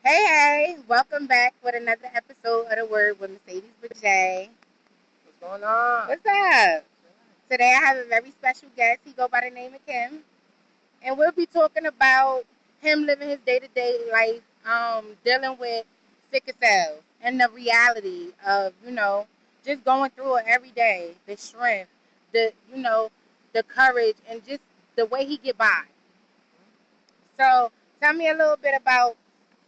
Hey, welcome back with another episode of The Word with Mercedes Brijae. What's going on? What's up? Today I have a very special guest. He go by the name of Kim, and we'll be talking about him living his day-to-day life, dealing with sickle cell and the reality of, just going through it every day, the strength, the courage, and just the way he get by. So tell me a little bit about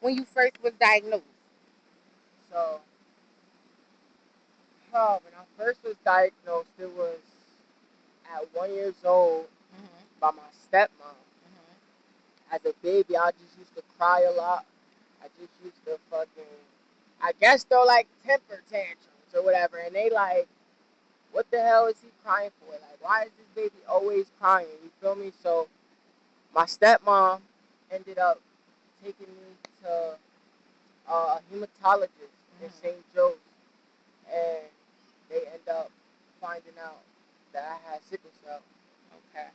when you first was diagnosed. So, when I first was diagnosed, it was at 1 year old Mm-hmm. by my stepmom. Mm-hmm. As a baby, I just used to cry a lot. I just used to I guess they're like temper tantrums or whatever. And they like, what the hell is he crying for? Like, why is this baby always crying? You feel me? So, my stepmom ended up taking me to a hematologist in Mm-hmm. St. Joe's. And they end up finding out that I had sickle cell. Okay.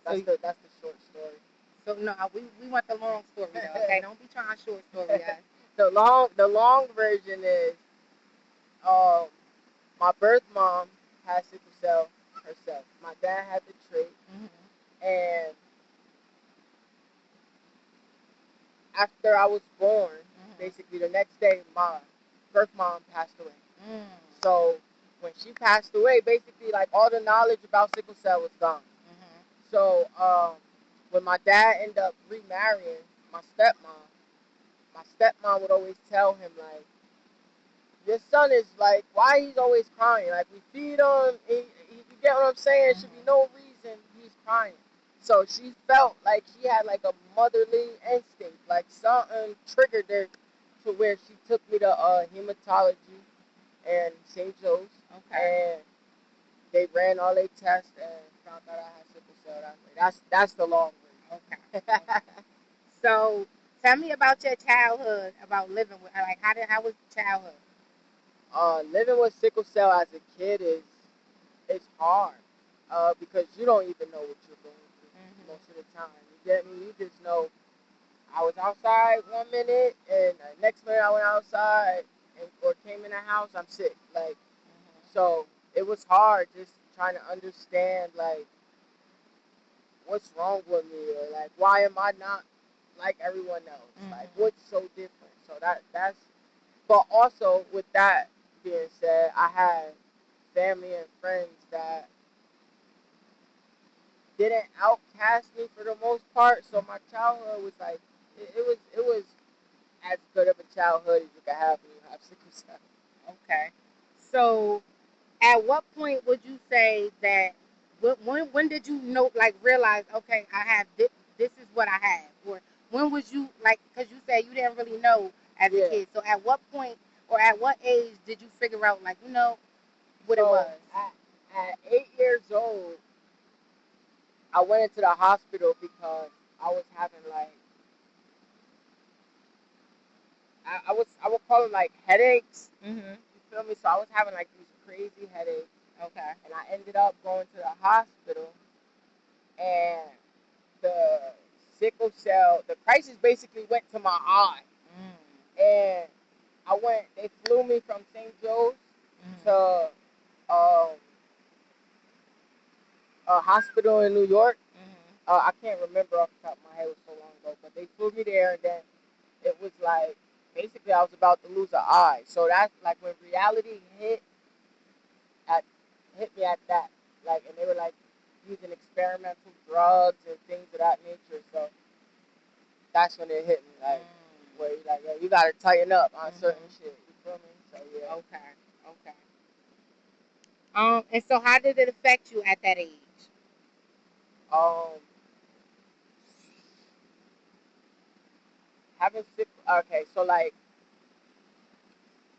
That's So, the short story. so no, we want the long story though. Okay, don't be trying short story us. The long version is um my birth mom had sickle cell herself. My dad had the trait, Mm-hmm. and after I was born, Mm-hmm. basically the next day, my birth mom passed away. Mm. So when she passed away, basically like all the knowledge about sickle cell was gone. Mm-hmm. So when my dad ended up remarrying my stepmom, my stepmom would always tell him like, "Your son is like, why he's always crying? Like we feed him, you get what I'm saying? There should be Mm-hmm. no reason he's crying." So she felt like she had like a motherly instinct, like something triggered her to where she took me to hematology and St. Joe's, Okay. and they ran all their tests and found out I had sickle cell that way. That's the long Okay. Okay. version. So tell me about your childhood, about living with like how was childhood? Living with sickle cell as a kid is hard because you don't even know what you're going through Mm-hmm. most of the time. You get me? You just know I was outside 1 minute and the next minute I went outside or came in the house. I'm sick. Like Mm-hmm. so, it was hard just trying to understand like what's wrong with me or like why am I not like everyone else? Like Mm-hmm. what's so different? So that's but also with that being said, I had family and friends that didn't outcast me for the most part. So my childhood was like it was as good of a childhood as you can have when you have sickle cell. Okay. So at what point would you say that when did you know like realize okay I have this is what I have, or when was you like, because you said you didn't really know as a Yeah. kid, so at what point or at what age did you figure out like what it So was? at 8 years old, I went into the hospital because I was having like I would call them like headaches. Mhm. You feel me? So I was having like these crazy headaches, Okay. and I ended up going to the hospital, and the sickle cell, the crisis basically went to my eye, Mm. and I went. They flew me from St. Joe's Mhm. to um, a hospital in New York. Mhm. I can't remember off the top of my head; it was so long ago. But they flew me there, and then it was like basically I was about to lose an eye. So that's like when reality at hit me at that. Like, and they were like using experimental drugs and things of that nature. So that's when it hit me, like Mm. where you like, yo, you gotta tighten up on certain Mhm. shit. You feel me? So yeah. Okay. Okay. And so how did it affect you at that age? Um, having sick. Okay, so like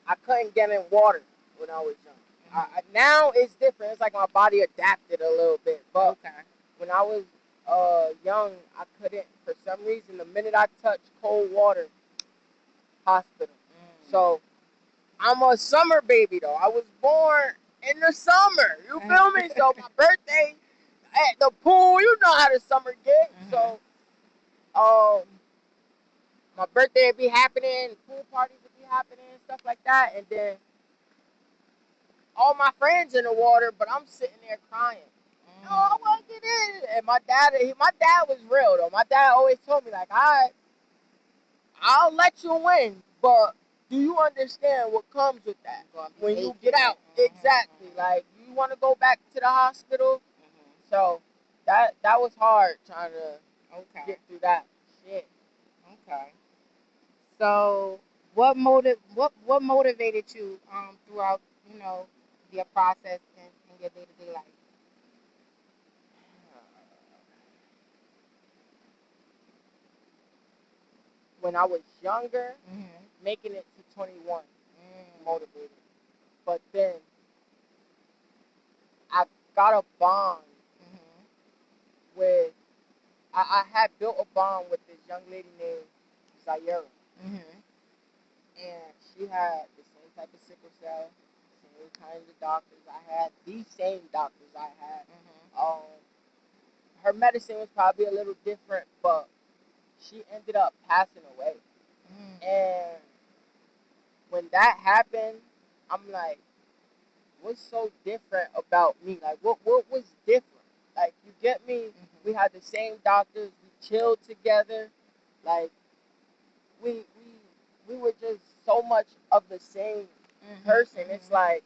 I couldn't get in water when I was young. Mhm. Now it's different. It's like my body adapted a little bit, but Okay. when I was young, I couldn't for some reason. The minute I touched cold water, hospital. Mm. So I'm a summer baby though. I was born in the summer. You feel me? So my birthday at the pool. You know how the summer get. Mhm. So um, my birthday would be happening, pool parties would be happening, and stuff like that. And then all my friends in the water, but I'm sitting there crying. Oh, I want to get in. And my dad was real though. My dad always told me like, I'll let you win, but do you understand what comes with that when you get out? Exactly. Like you want to go back to the hospital. So that was hard trying to get through that shit. Okay. So what motivated you throughout, your process in your day-to-day life? When I was younger, making it to 21 motivated. But then I got a bond with, I had built a bond with this young lady named Zaira. And she had the same type of sickle cell, same kinds of doctors I had, these same doctors I had. Her medicine was probably a little different, but she ended up passing away. And when that happened, I'm like, what's so different about me? Like, what was different? Like, you get me? We had the same doctors. We chilled together. Like, we were just so much of the same person. It's like,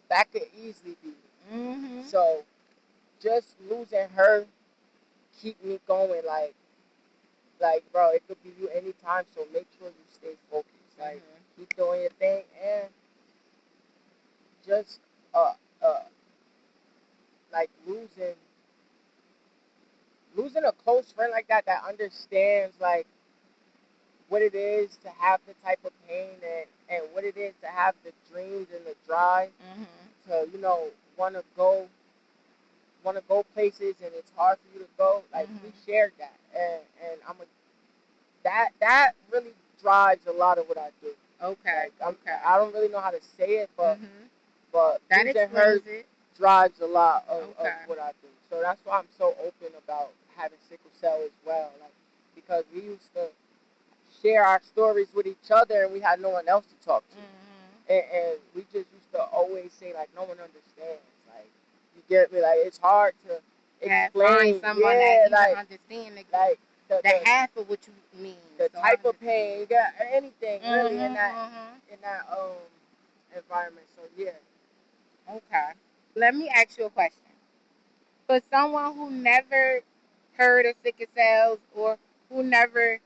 that could easily be. So, just losing her keep me going. Like, bro, it could be you anytime. So make sure you stay focused. Like, keep doing your thing and just like losing a close friend like that understands like what it is to have the type of pain and what it is to have the dreams and the drive to want to go places and it's hard for you to go. Like we shared that and that really drives a lot of what I do. Okay. Like, I don't really know how to say it, but that losing her it drives a lot of what I do. So that's why I'm so open about having sickle cell as well. Like because we used to share our stories with each other and we had no one else to talk to. And we just used to always say like no one understands. Like you get me? Like it's hard to explain. Find someone that like understand like the half of what you mean. The so type of pain, you got anything really in that environment. So yeah. Okay. Let me ask you a question. For someone who never heard of sickle cells or who never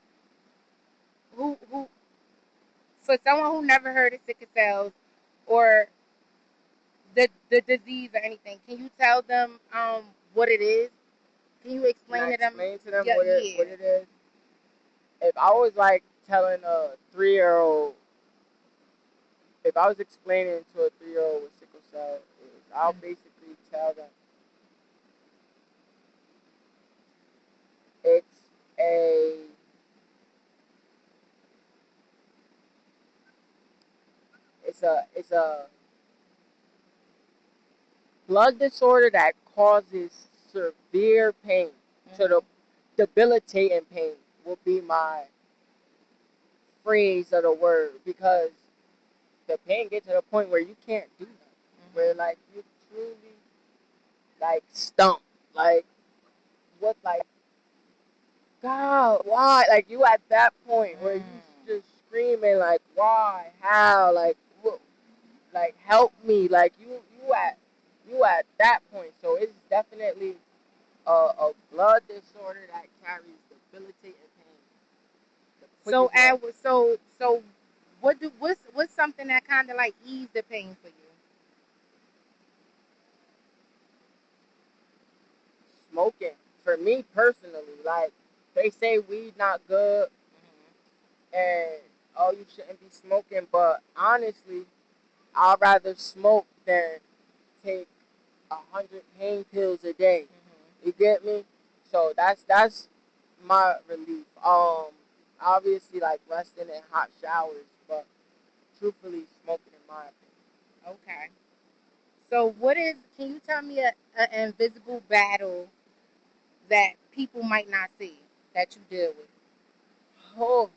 who for someone who never heard of sickle cells or the disease or anything, can you tell them what it is? Can you explain to them? Explain to them what it is. If I was like telling a 3-year-old, if I was explaining to a 3-year-old what sickle cell is, I'll basically tell them it's a it's a blood disorder that causes severe pain. So the debilitating pain will be my phrase of the word because the pain gets to the point where you can't do nothing. Where like you truly like stumped. Like what like God, why? Like you at that point where you just screaming like why, how, like what, like help me, like you at that point. So it's definitely a blood disorder that carries debilitating pain. So what's something that kind of like ease the pain for you? Smoking for me personally, like they say weed not good and oh you shouldn't be smoking, but honestly, I'd rather smoke than take 100 pain pills a day. You get me? So that's my relief. Obviously like resting in hot showers, but truthfully smoking in my opinion. Okay. So can you tell me an invisible battle that people might not see that you deal with? Oh,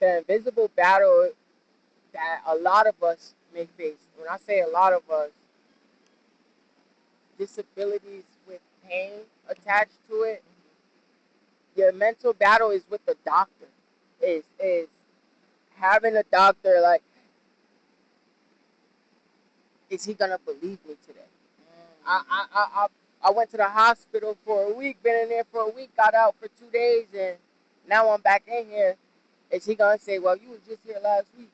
the invisible battle that a lot of us may face. When I say a lot of us, disabilities with pain attached to it. Your mental battle is with the doctor. Is having a doctor like, is he gonna believe me today? I went to the hospital for a week, been in there for a week, got out for 2 days, and now I'm back in here. Is he gonna say, well, you was just here last week,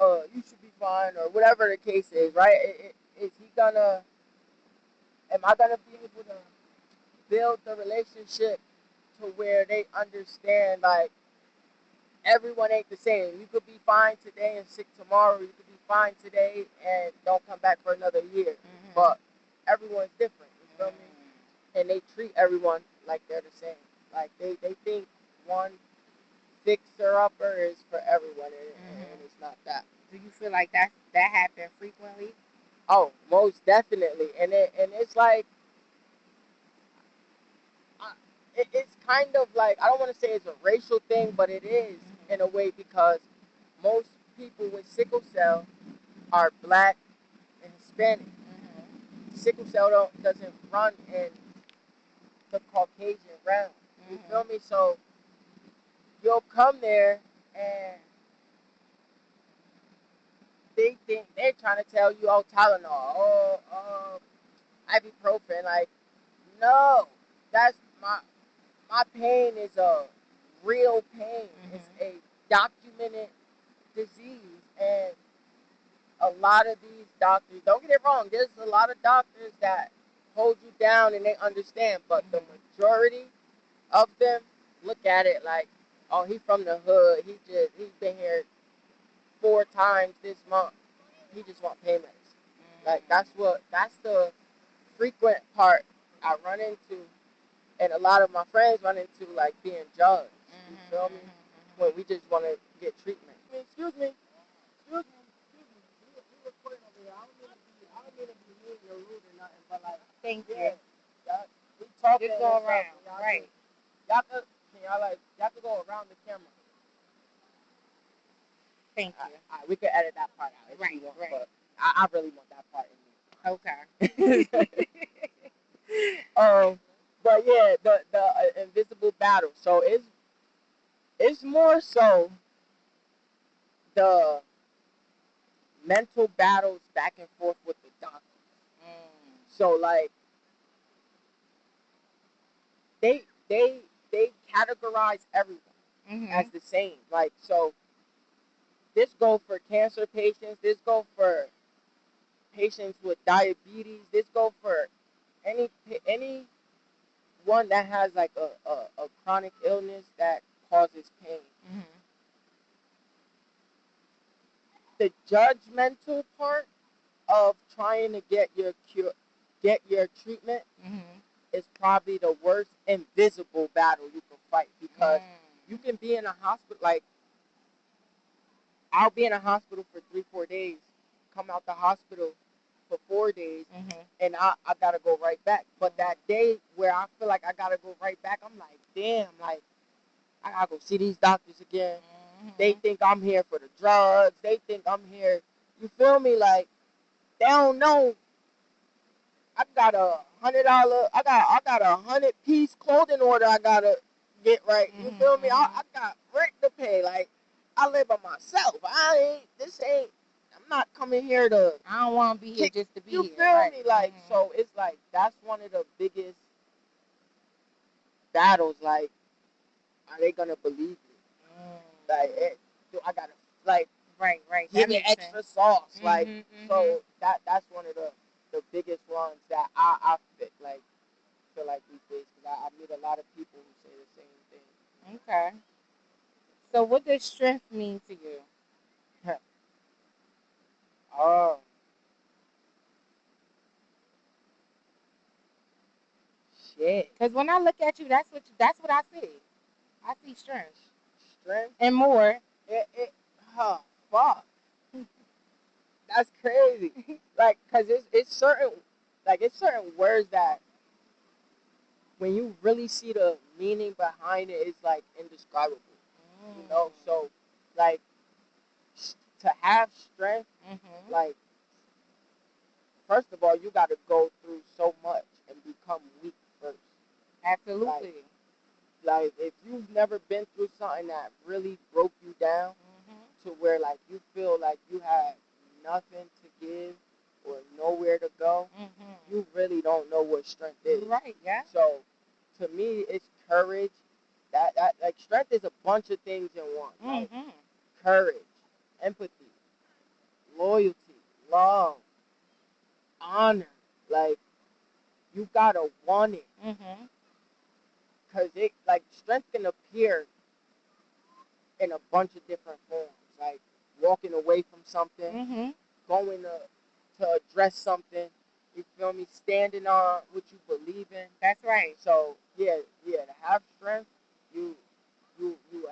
you should be fine, or whatever the case is, right? Is he gonna, am I gonna be able to build the relationship to where they understand, like, everyone ain't the same. You could be fine today and sick tomorrow. You could be fine today and don't come back for another year. Mm-hmm. But everyone's different. You feel me? And they treat everyone like they're the same. Like they think one fixer upper is for everyone, and it's not that. Do you feel like that happens frequently? Oh, most definitely. And it's like, it's kind of like, I don't want to say it's a racial thing, but it is in a way, because most people with sickle cell are black and Hispanic. Sickle cell doesn't run in the Caucasian realm. You feel me? So you'll come there and they think they're trying to tell you, oh, Tylenol, ibuprofen. Like, no, that's my pain is a real pain. It's a documented disease, and a lot of these doctors, don't get it wrong, there's a lot of doctors that hold you down and they understand, but the majority of them look at it like, oh, he from the hood, he's been here 4 times this month, he just want pain meds. Like, that's the frequent part I run into, and a lot of my friends run into, like being judged. You feel me? When we just want to get treatment. Excuse me. We recording over here. I don't mean to be mean or rude or nothing, but like, thank you. We talking. Just go around, right? Y'all could go around the camera. Thank you. We could edit that part out. Right. But I really want that part in there. Okay. But yeah, the invisible battle. So it's more so the mental battles back and forth with the doctors. So like they categorize everyone as the same. Like, so this go for cancer patients, this go for patients with diabetes, this go for any one that has like a chronic illness that causes pain. The judgmental part of trying to get your treatment is probably the worst invisible battle you can fight, because you can be in a hospital, like, I'll be in a hospital for 3-4 days, come out the hospital for 4 days, and I gotta go right back. But that day where I feel like I gotta go right back, I'm like, damn, like, I gotta go see these doctors again. They think I'm here for the drugs. They think I'm here. You feel me? Like, they don't know. I got $100. I got a 100-piece clothing order I gotta get right. You feel me? I got rent to pay. Like, I live by myself. I'm not coming here to. I don't want to be here just to be here. You feel me? Like, so it's like, that's one of the biggest battles. Like, are they gonna believe me? Like, I gotta, like, right. Give me extra sauce. Like, so that's one of the biggest ones that I feel like we face, because I meet a lot of people who say the same thing. Okay. So what does strength mean to you? Shit. Because when I look at you, that's what I see. I see strength. Strength and more. Fuck. That's crazy. Like, cause it's certain words that, when you really see the meaning behind it, it's like indescribable. You know, so like, you got to go through so much and become weak first. Absolutely. Like if you've never been through something that really broke you down to where like you feel like you have nothing to give or nowhere to go, you really don't know what strength is. Right, yeah. So to me, it's courage. That like strength is a bunch of things in one. Like courage, empathy, loyalty, love, honor. Like you gotta want it. Cause it like strength can appear in a bunch of different forms. Like walking away from something, going to address something. You feel me? Standing on what you believe in. That's right. So yeah. To have strength, you a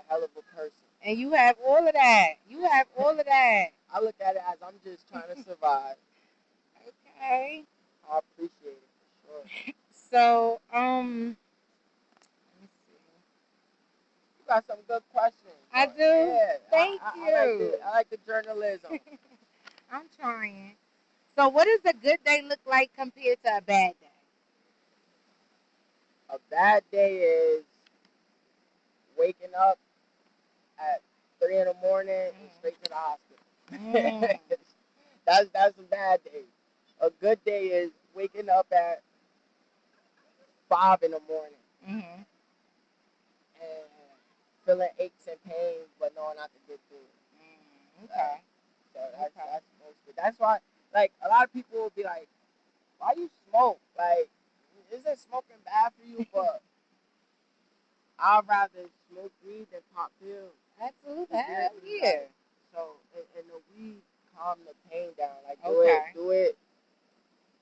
hell of a person. And you have all of that. I look at it as I'm just trying to survive. Okay. I appreciate it for sure. So, let me see. You got some good questions. I do. Yeah. Thank you. I like the journalism. I'm trying. So, what does a good day look like compared to a bad day? A bad day is waking up at 3 in the morning and straight to the hospital. That's a bad day. A good day is waking up at 5 in the morning and feeling aches and pains, but knowing I can get through it. Okay. So that's mostly. That's why, like, a lot of people will be like, "Why you smoke? Like, isn't smoking bad for you?" But I'd rather smoke weed than pop pills. Absolutely. Hell yeah. So, and the weed calm the pain down. Like, Okay. do it.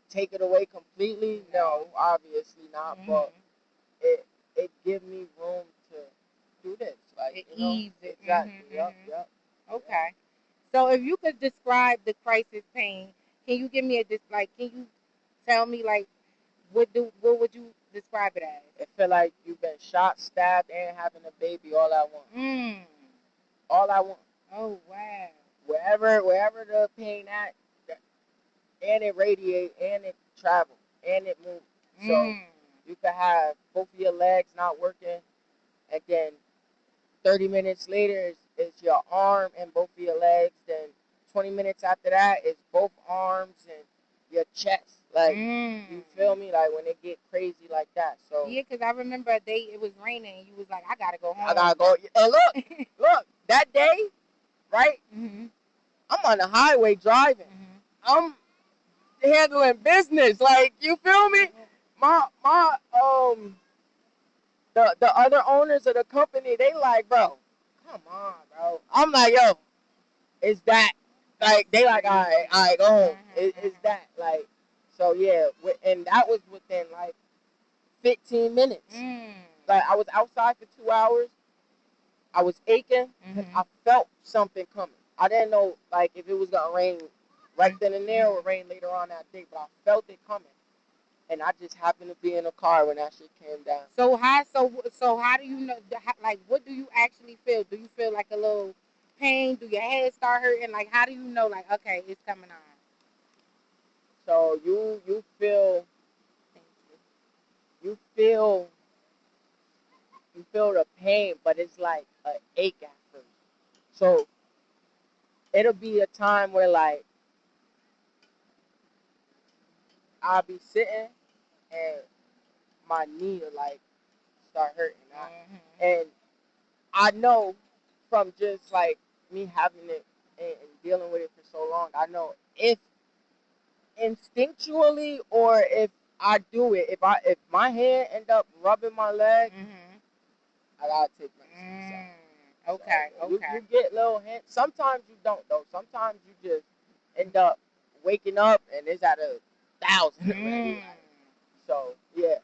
Take it away completely? No, obviously not. But it give me room to do this. Like, it ease it. Exactly. Yep. Okay. So, if you could describe the crisis pain, can you give me can you tell me like what would you describe it as? It feel like you've been shot, stabbed, and having a baby all at once. All at once. Oh wow. Wherever the pain at, and it radiate, and it travel, and it moves. So you could have both of your legs not working, and then 30 minutes later is your arm and both of your legs. Then 20 minutes after that is both arms and your chest. Like, you feel me? Like, when it get crazy like that. So yeah, because I remember a day it was raining and you was like, I got to go home. I got to go. And look, that day, right? I'm on the highway driving. I'm handling business. Like, you feel me? The other owners of the company, they like, bro, come on, bro. I'm like, yo, it's that. Like, they like, all right, go home. It's that. Like, so yeah, and that was within like 15 minutes. Like, I was outside for 2 hours. I was aching because I felt something coming. I didn't know like if it was gonna rain right then and there or rain later on that day, but I felt it coming. And I just happened to be in a car when that shit came down. So how do you know? Like, what do you actually feel? Do you feel like a little pain? Do your head start hurting? Like, how do you know? Like, okay, it's coming on. So you feel. You feel the pain, but it's like an ache at first. So it'll be a time where like I'll be sitting and my knee will like start hurting. And I know from just like me having it and dealing with it for so long, I know if instinctually or if I do it, if my hand end up rubbing my leg, I gotta take my medicine. Okay. You get little hints. Sometimes you don't though. Sometimes you just end up waking up and it's at 1,000 already. So yeah.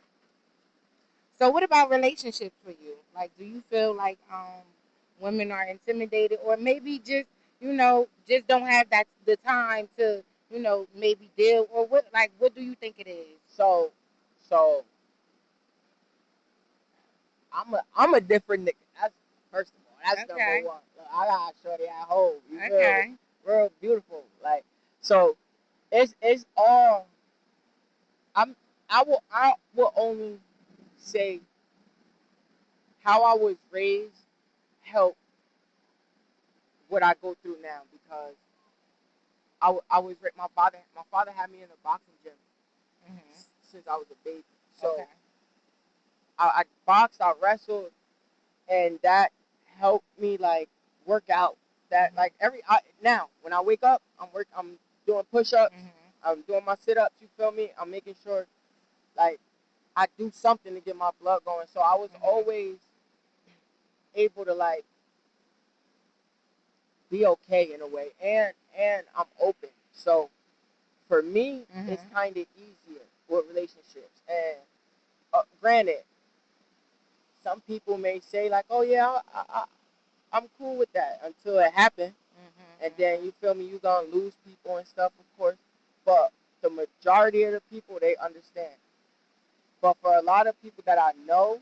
So what about relationships for you? Like, do you feel like women are intimidated, or maybe just just don't have the time to maybe deal, or what do you think it is? So I'm a different nigga. That's first of all. That's number one. Look, I got shorty at home. You feel me? Real beautiful. Like, so it's all I will only say how I was raised helped what I go through now because I was my father had me in a boxing gym since I was a baby. So Okay. I boxed, I wrestled, and that helped me like work out. That like now when I wake up, I'm doing push-ups, I'm doing my sit-ups. You feel me? I'm making sure like I do something to get my blood going. So I was always able to like be okay in a way, and I'm open. So for me, it's kind of easier with relationships. And granted, some people may say like, "Oh yeah, I'm cool with that," until it happened, and then you feel me, you gonna lose people and stuff, of course. But the majority of the people they understand. But for a lot of people that I know,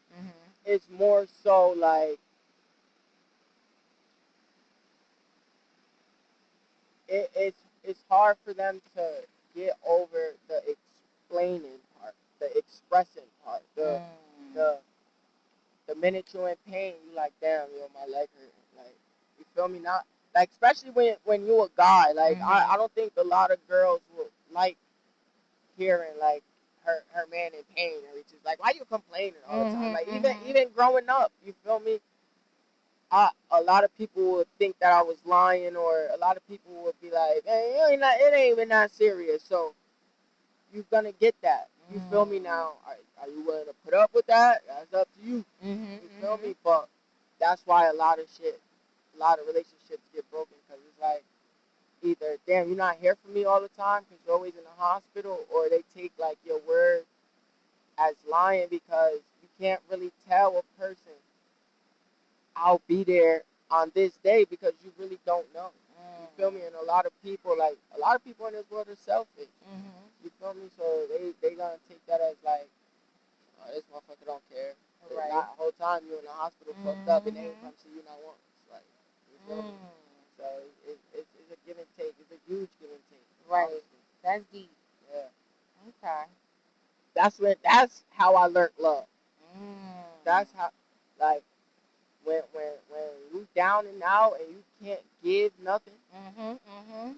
it's more so like it's hard for them to get over the explaining part, the expressing part, the the minute you're in pain, you like, damn, yo, my leg hurt. Like, you feel me? Not like, especially when you're a guy. Like, I don't think a lot of girls would like hearing like her man in pain, or it's just like, why you complaining all the time? Like, even growing up, you feel me? A lot of people would think that I was lying, or a lot of people would be like, hey, it ain't even that serious. So you're gonna get that. You feel me now? Are you willing to put up with that? That's up to you. You feel me? But that's why a lot of relationships get broken, because it's like either damn you're not here for me all the time because you're always in the hospital, or they take like your word as lying because you can't really tell a person I'll be there on this day because you really don't know. You feel me? And a lot of people in this world are selfish. You feel me? So they gonna take that as like, oh, this motherfucker don't care. Right. Not the whole time you in the hospital fucked up and they ain't come see you not once. Like, you feel me? So it's a give and take. It's a huge give and take. Right. Honestly. That's deep. Yeah. Okay. That's how I learned love. That's how, like, when you down and out and you can't give nothing.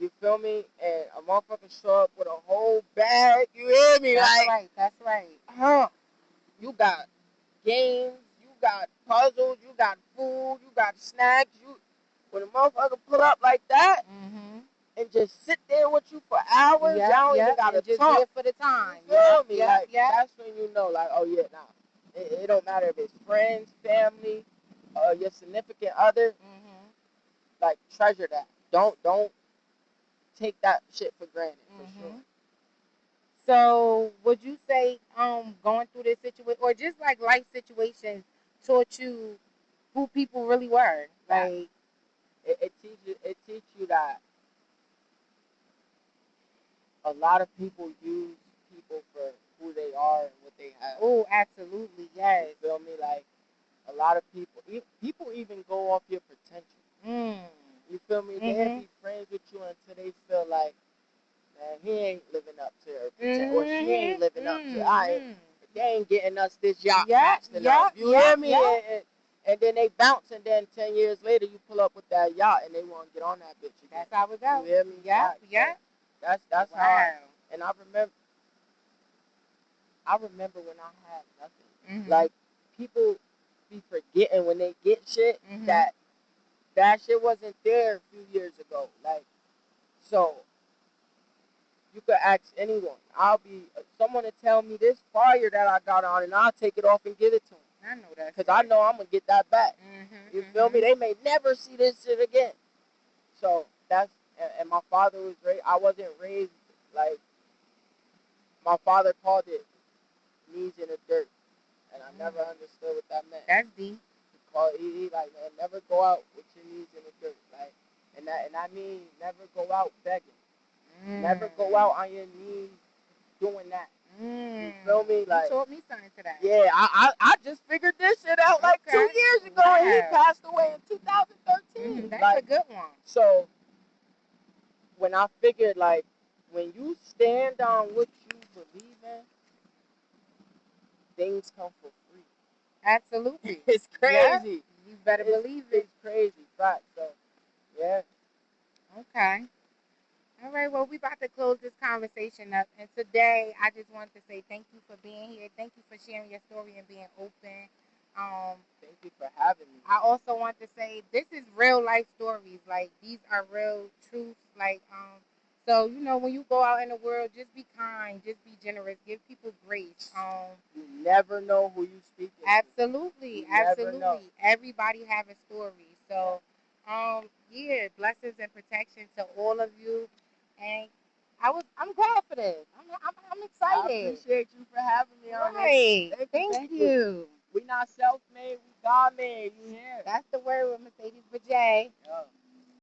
You feel me? And a motherfucker show up with a whole bag. You hear me? That's like, right. That's right. Huh? You got games. You got puzzles. You got food. You got snacks. When a motherfucker pull up like that and just sit there with you for hours, y'all even gotta just talk. here for the time. You feel me? Like, that's when you know, like, oh yeah, nah. It don't matter if it's friends, family, your significant other. Like, treasure that. Don't take that shit for granted, for sure. So, would you say going through this situation, or just like life situations, taught you who people really were? Like, it teach you that a lot of people use people for who they are and what they have. Oh, absolutely, yes. You feel me? Like, a lot of people even go off your potential. You feel me? They'll be friends with you until they feel like, man, he ain't living up to her potential, or she ain't living up to. They ain't getting us this yacht fast enough. You hear me? And then they bounce, and then 10 years later, you pull up with that yacht, and they want to get on that bitch again. That's how it goes. You hear me? Yeah. That's wow. how. And I remember when I had nothing. Like, people be forgetting when they get shit that shit wasn't there a few years ago. Like, so you could ask anyone. I'll be someone to tell me this fire that I got on, and I'll take it off and give it to them. I know that. Because I know I'm going to get that back. You feel me? They may never see this shit again. So and my father was raised, I wasn't raised, like, my father called it knees in the dirt. And I never understood what that meant. That's deep. He like, man, never go out with your knees in the dirt. Like, and I mean, never go out begging. Never go out on your knees doing that. You feel me? Like, you taught me something today. Yeah, I just figured this shit out like 2 years ago, and he passed away in 2013. That's like, a good one. So when I figured, like, when you stand on what you believe in, things come for free. Absolutely. It's crazy. You better believe it. It's crazy. Fact. So, yeah. Okay. All right, well, we about to close this conversation up. And today, I just want to say thank you for being here. Thank you for sharing your story and being open. Thank you for having me. I also want to say this is real life stories. Like, these are real truths. Like, so, you know, when you go out in the world, just be kind, just be generous, give people grace. You never know who you speaking to. Absolutely, You never know. absolutely. Everybody have a story. So, yeah, blessings and protection to all of you. And I'm glad for this. I'm excited. I appreciate you for having me on Right. this. Thank you. We not self-made, we God-made. You hear? That's the word with Mercedes Brijae. Yeah.